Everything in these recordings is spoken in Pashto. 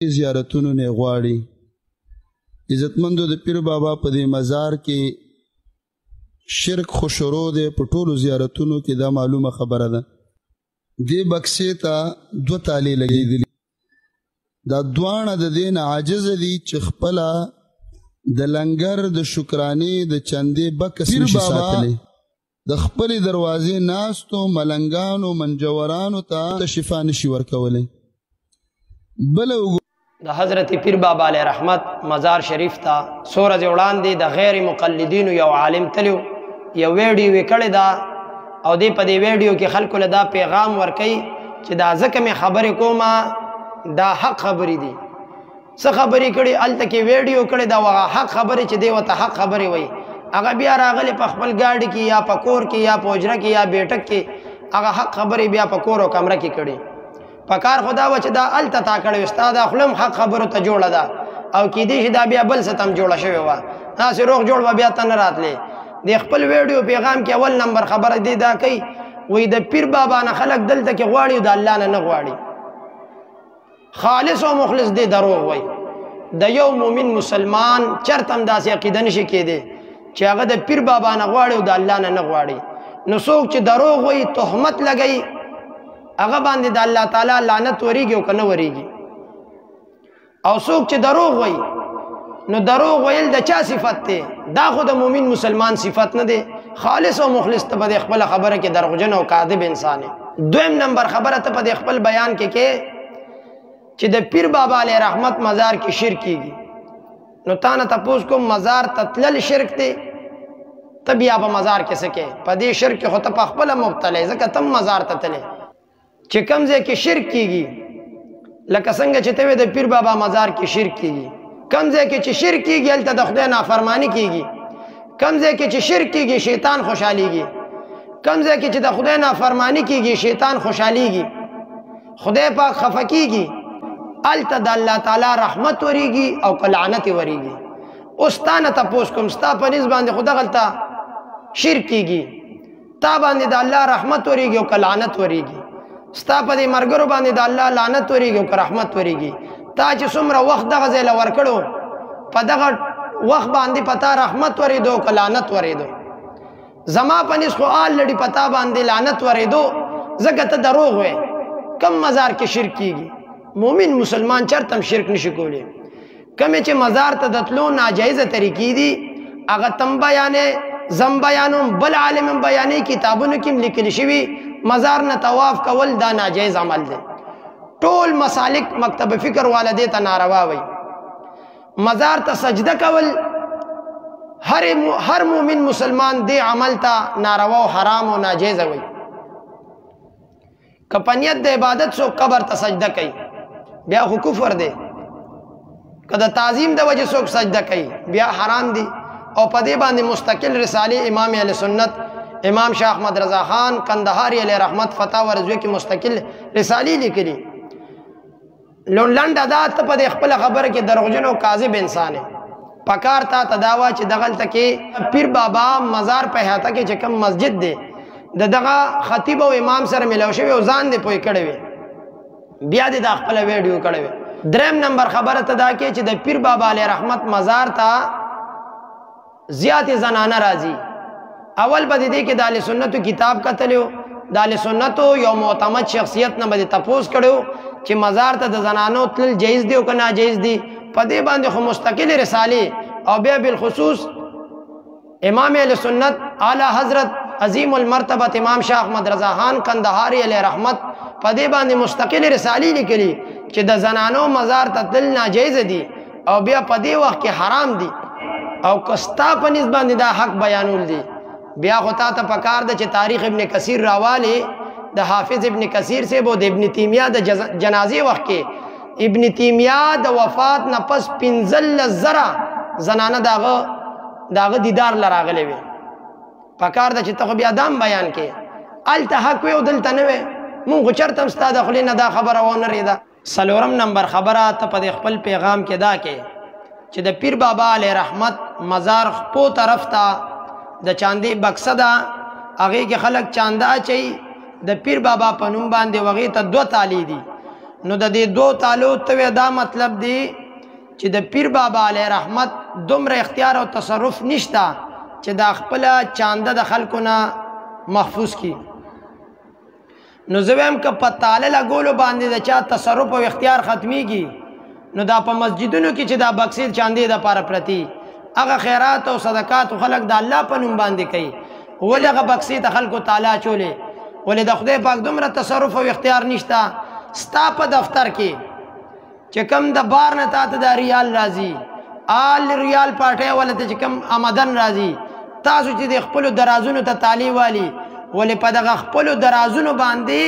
زیارتونو نه غواړي. عزتمندو د پیر بابا په دې مزار کې شرک خو شروع دی په ټولو زیارتونو کې، دا معلومه خبره ده. دې بکسې ته 2 تالې لګېدلي، دا دواړه د دې نه عاجزه دي چې خپله د لنګر د شکرانې د چندې بکس نشي ساتلی. د خپلې دروازې ناستو ملنګانو منجورانو ته شفا نشي ورکولی. بله د حضرت پیر بابا علیه رحمت مزار شریف ته څو ورځې وړاندې د غیر مقلدینو یو عالم تلو، یو ویډیو یې کړې ده او دې په دې ویډیو کې خلکو له دا پیغام ورکوي چې دا ځکه مې خبرې کومه دا حق خبرې دي. څه خبرې کړي هلته کې ویډیو کړې دا هغه حق خبرې چې دی ورته حق خبرې وایي. هغه بیا راغلی په خپل ګاډي کې یا په کور کې یا په حجره کې یا بیټک کې هغه حق خبرې بیا په کور او کمره کې کړي. په کار خدا و چې دا هلته تا کړی ستا دا خوله هم حق خبرو ته جوړه ده او کیدای شي دا بیا بل څه ته هم جوړه شوې وه، داسې روغ جوړ به بیا ته نه راتلی. د خپل ویډیو پیغام کې اول نمبر خبره دی دا کوي، وایي د پیر بابا نه خلک دلته کې غواړي او د الله نه نه غواړي. خالص او مخلص دی دروغ وایي. د یو مومن مسلمان چرته هم داسې عقیده نشي کېدی چې هغه د پیر بابا نه غواړي او د الله نه نه غواړي. نو څوک چې دروغ وایي تهمت لګوي هغه باندې د الله تعالی لعنت وریږي او که نه وریږي. او څوک چې دروغ وایي نو دروغ ویل د چا صفت دی؟ دا خو د مؤمن مسلمان صفت نه دی. خالص او مخلص ته په دې خپله خبره کې دروغجن او کاذب انسان دی. دویم نمبر خبره ته په دې خپل بیان کې چې د پیر بابا علیه رحمت مزار کې شرک کیږي. نو تا نه تپوس کوم مزار ته تلل شرک دی؟ ته بیا په مزار کې څه کې؟ په دې شرک کې خو ته په خپله مبتلی، ځکه تم مزار ته تللی. چې کوم ځای کې شرک کیږي لکه څنګه چې ته وې د پیر بابا مزار کې شرک کیږي، کوم ځای کې چې شرک کیږي هلته د خدای نافرمانی کیږي، کوم ځای کې چې شرک کیږي شیطان خوشحالیږي، کوم ځای کې چې د خدای نافرمانی کیږي شیطان خوشحالیږي، خدای پاک خفه کیږي، هلته د الله تعالی رحمت وریږي او که لعنت وریږي. اوس تا نه تپوس کوم ستا په نس باندې خو دغلته شرک کیږي، تا باندې د الله رحمت وریږي او که لعنت وریږي، ستا په دې مرګرو باندې د الله لعنت وریږي او که رحمت وریږي. تا چې څومره وخت دغه ځای له ورکړو په دغه وخت باندې په تا رحمت ورېدو که لعنت ورېدو. زما په نس خو آلرډي په تا باندې لعنت ورېدو، ځکه ته دروغ وې. کم مزار کې شرک کیږي؟ مومن مسلمان چرته هم شرک نشي کولی. کمې چې مزار ته د تلو ناجایزه طریقې دي هغه تم بیانې، زم بیانوم، بل عالم هم بیانې، کتابونو کې هم لیکل شوي مزار نه طواف کول دا ناجایز عمل دی. ټول مسالک مکتب فکر والا دې ته ناروا وي. مزار ته سجده کول هر مومن مسلمان دې عمل ته ناروا او حرام او ناجایز وي. که په نیت د عبادت څوک قبر ته سجده کوي بیا خو کفر دی، که د تعظیم د وجې څوک سجده کوي بیا حرام دی. او په دې باندې مستقل رسالې امام اهل سنت امام شاه احمد رضا خان کندهاری علیه رحمت فتاوی رضویه کې مستقل رسالې لیکلي. لنډه دا ته په دې خپله خبره کې دروغجن او کاذب انسان یې. پکار تا ته دا وه چې دغلته کې پیر بابا مزار په احاطه کې چې کوم مسجد دی د دغه خطیب او امام سره ملاو شوی او ځان دې پوه کړی وي، بیا دې دا خپله ویډیو کړی وي. دریم نمبر خبره ته دا کې چې د پیر بابا علیه رحمت مزار ته زیاتې زنانه راځي. اول به دې کې د اهل سنتو کتاب کتلیو، د اهل سنتو یو معتمد شخصیت نه به دې تپوس کړو چې مزار ته د زنانو تلل جایز دی او که ناجایز دی. په دې باندې خو مستقل رسالې او بیا بالخصوص امام اهل سنت اعلی حضرت عظیم المرتبت امام شاه احمد رضا خان کندهاری علیه رحمت په دې باندې مستقل رسالې لیکلي چې د زنانو مزار ته تلل ناجایز دي او بیا په دې وخت کې حرام دي. او که ستا په نس باندې دا حق بیانول دي بیا خو تا ته پکار ده چې تاریخ ابن کثیر راوالی د حافظ ابن کثیر سے بو د ابن تیمیہ د جنازې وخت کې ابن تیمیہ د وفات نه پس 15,000 زنانه داغه دیدار لراغلی وي. پکار ده چې ته خو بیا دام بیان کې هلته حق وي او دلته نه وي. مونږ خو چېرته هم ستا د خولې نه دا خبره ونرېده. څلورم نمبر خبره ته په دې خپل پیغام کې دا کې چې د پیر بابا علیه رحمت مزار خپو طرف ته د چاندې بکسه ده، هغې کې خلک چانده اچوي، د پیر بابا په نوم باندې هغې ته 2 تالې دي. نو د دې دو تعالو ته دا مطلب دی چې د پیر بابا علیه رحمت دومره اختیار او تصرف نشته چې دا خپل چانده د خلکو نه محفوظ کی. نو زه وایم که په تاله لګولو باندې د چا تصرف او اختیار ختمیږي نو دا په مسجدونو کې چې دا بکسې چاندې دپاره پرتي هغه خیرات او صدقات خلک د الله په نوم باندې کوي ولې هغه بکسې ته خلکو تاله اچولې ولې د خدای پاک دومره تصرف او اختیار نشته. ستا په دفتر کې چې کم د بار نه تا ته دا ریال راځي آل ریال پاټۍ ولا ته چې کم آمدن راځي تاسو چې د خپلو درازونو ته تالی والي ولې په دغه خپلو درازونو باندې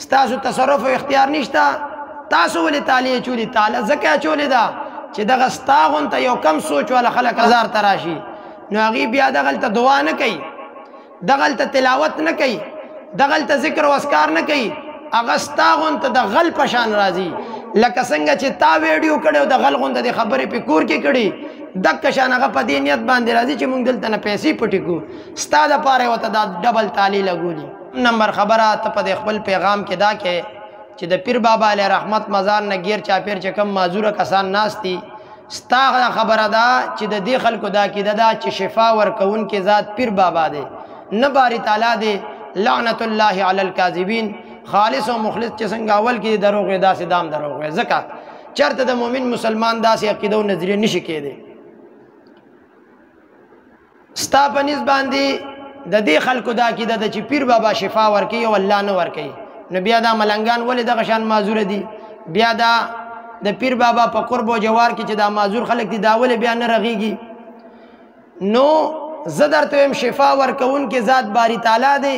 ستاسو تصرف او اختیار نشته تاسو ولې تالی اچولي تاله ځکه اچولې ده چې دغه ستا غونته یو کم سوچ والا خلک هزار ته راشي نو هغې بیا دغلته دعا نه کوي دغلته تلاوت نه کوي دغلته ذکر و اذکار نه کوي هغه ستا غونته د غل په شان راځي لکه څنګه چې تا ویډیو کړی او د غل غونته د خبرې په کور کې کړي دکه شان هغه په دې نیت باندې راځي چې موږ دلته نه پیسې پټې کړو ستا دپاره ورته دا ډبل تالی لګولي. نمبر خبره ته په د خپل پیغام کې دا کې چې د پیر بابا علیه رحمت مزار نه غیر چاپیر چې کم معذوره کسان ناست دي ستا خبره ده چې د دې خلکو دا عقیده ده چې شفا ورکوونکې ذات پیر بابا دی نه باری تعالی دی لعنت الله علی الکاذبین خالص او مخلص چې څنګه اول کې دروغ وي داسې دام دروغ وي ځکه چرته د مؤمن مسلمان داسې عقیده او نظریه نشي کېدی. ستا په نس باندې د دې خلکو دا عقیده ده چې پیر بابا شفا ورکوي او الله نه ورکوي نو بیا دا ملنګان ولې دغه شان معذوره دي بیا دا د پیر بابا په قرب او جوار کې چې دا معذور خلک دي دا ولې بیا نه رغېږي. نو زه درته وایم شفا ورکوونکې ذات باری تعالی دی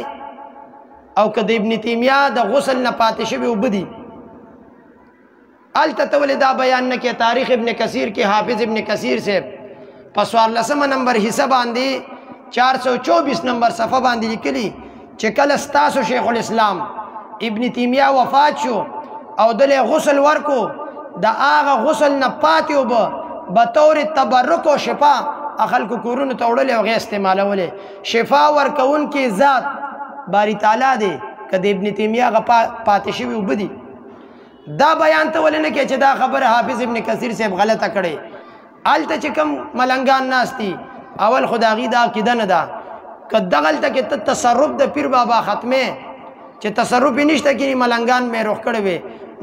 او که د ابن تیمیه د غسل نه پاتې شوي اوبه دي هلته ته ولې دا بیان نه کې تاریخ ابن کثیر کې حافظ ابن کثیر صاحب په 14 نمبر حصہ باندې 424 نمبر صفحه باندې لیکلي چې کله ستاسو شیخ الاسلام ابن تیمیه وفات شو او دلې غسل ورکو د هغه غسل نه پاتې اوبه بطور تبرک او شفا خلکو کورونو ته وړلې او هغې استعمالولې شفا ورکوونکې ذات باری تعالی دی که د ابن تیمیه هغه پاتې شوي اوبه دي دا بیان ته ولې نه کې چې دا خبره حافظ ابن کثیر صاحب غلطه کړې هلته چې کوم ملنګان ناست دي اول خو د هغې دا عقیده نه ده که دغلته کې ته تصرف د پیر بابا ختمې چې تصرف یې نشته کې ملنګان مې روح کړی وي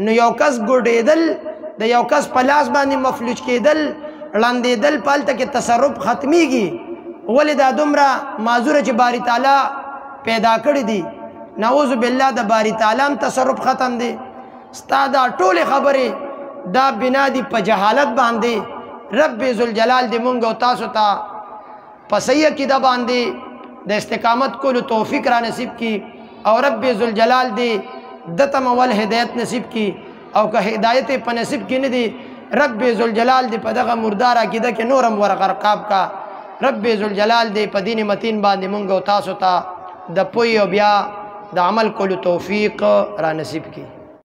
نو یو کس ګوډېدل د یو کس په لاس باندې مفلوج کېدل ړندېدل په هلته کې تصرف ختمیږي ولې دا دومره معذوره چې باری تعالی پیدا کړی دي نعوذ بالله د باری تعالی هم تصرف ختم دی. ستا دا ټولې خبرې دا بنا دي په جهالت باندې رب ذوالجلال دې مونږ او تاسو ته په صحیح عقیده باندې د استقامت کولو توفیق را نصیب کی او رب ذوالجلال دې دته مول هدایت نصیب کی او که هدایت په نصیب کې نه دی رب ذوالجلال دې په دغه مردار عقیده کې نورم ورغرقاب کا رب ذوالجلال دې په دین متین باندې مونږ او تاسو ته د پوی او بیا د عمل کولو توفیق را نصیب کی.